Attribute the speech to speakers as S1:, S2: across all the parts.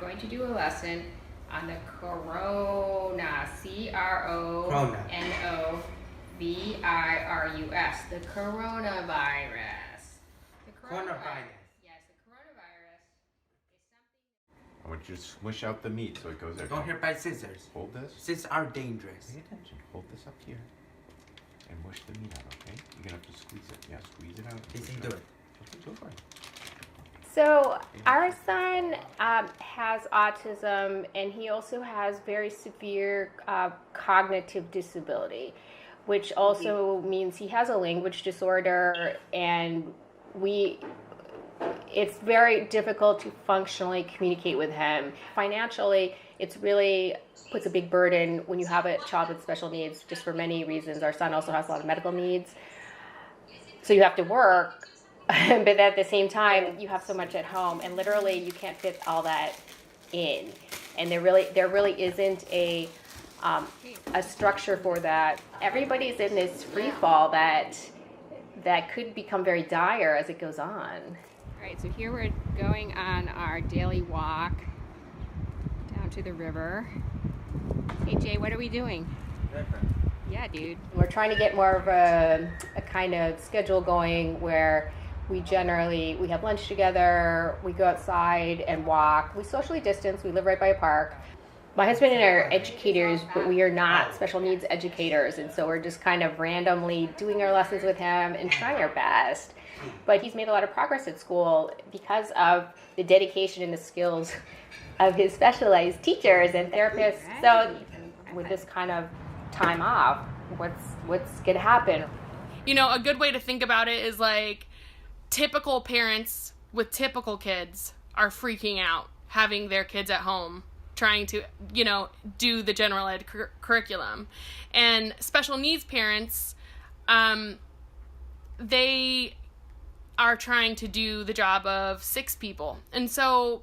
S1: going to do a lesson on the corona, C-R-O-N-O-V-I-R-U-S, the coronavirus.
S2: Coronavirus.
S1: Yes, the coronavirus is something.
S3: I want you to smush out the meat so it goes there.
S2: Don't hurt by scissors.
S3: Hold this.
S2: Scissors are dangerous.
S3: Pay attention. Hold this up here. And mush the meat out, okay? You're gonna have to squeeze it. Yeah, squeeze it out.
S2: Easy, do it.
S3: Okay, go for it.
S1: So our son has autism, and he also has very severe cognitive disability, which also means he has a language disorder, and it's very difficult to functionally communicate with him. Financially, it's really puts a big burden when you have a child with special needs, just for many reasons. Our son also has a lot of medical needs, so you have to work. But at the same time, you have so much at home, and literally you can't fit all that in. And there really isn't a structure for that. Everybody's in this free fall that could become very dire as it goes on. All right, so here we're going on our daily walk down to the river. Hey Jay, what are we doing? Yeah, dude. We're trying to get more of a kind of schedule going where we have lunch together, we go outside and walk, we socially distance, we live right by a park. My husband and I are educators, but we are not special needs educators, and so we're just kind of randomly doing our lessons with him and trying our best. But he's made a lot of progress at school because of the dedication and the skills of his specialized teachers and therapists. So with this kind of time off, what's gonna happen?
S4: You know, a good way to think about it is like typical parents with typical kids are freaking out having their kids at home trying to, you know, do the general ed curriculum. And special needs parents, they are trying to do the job of 6 people. And so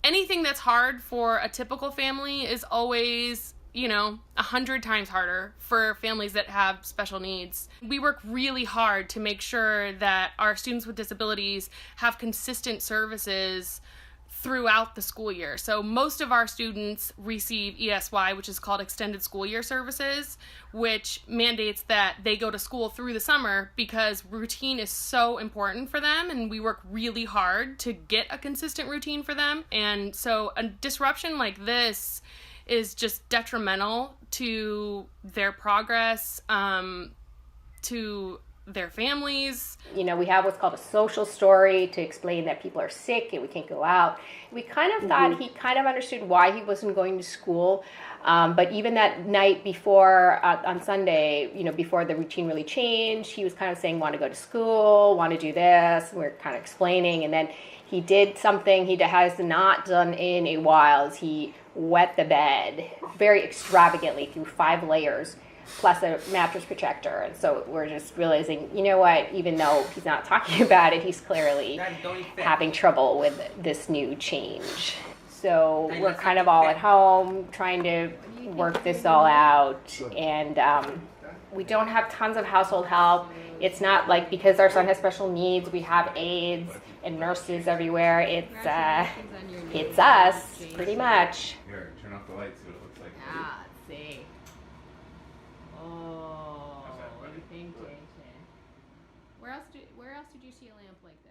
S4: anything that's hard for a typical family is always, you know, 100 times harder for families that have special needs. We work really hard to make sure that our students with disabilities have consistent services throughout the school year. So most of our students receive ESY, which is called Extended School Year Services, which mandates that they go to school through the summer because routine is so important for them, and we work really hard to get a consistent routine for them. And so a disruption like this is just detrimental to their progress, to their families.
S1: You know, we have what's called a social story to explain that people are sick and we can't go out. We kind of thought he kind of understood why he wasn't going to school, but even that night before, on Sunday, you know, before the routine really changed, he was kind of saying, want to go to school, want to do this, and we're kind of explaining, and then he did something he has not done in a while, is he wet the bed very extravagantly through 5 layers plus a mattress protector. And so we're just realizing, you know what, even though he's not talking about it, he's clearly having trouble with this new change. So we're kind of all at home trying to work this all out, and we don't have tons of household help. It's not like because our son has special needs, we have aides and nurses everywhere. It's us, pretty much.
S3: Here, turn off the lights, see what it looks like.
S1: Ah, let's see. Oh, what do you think, Jason? Where else did you see a lamp like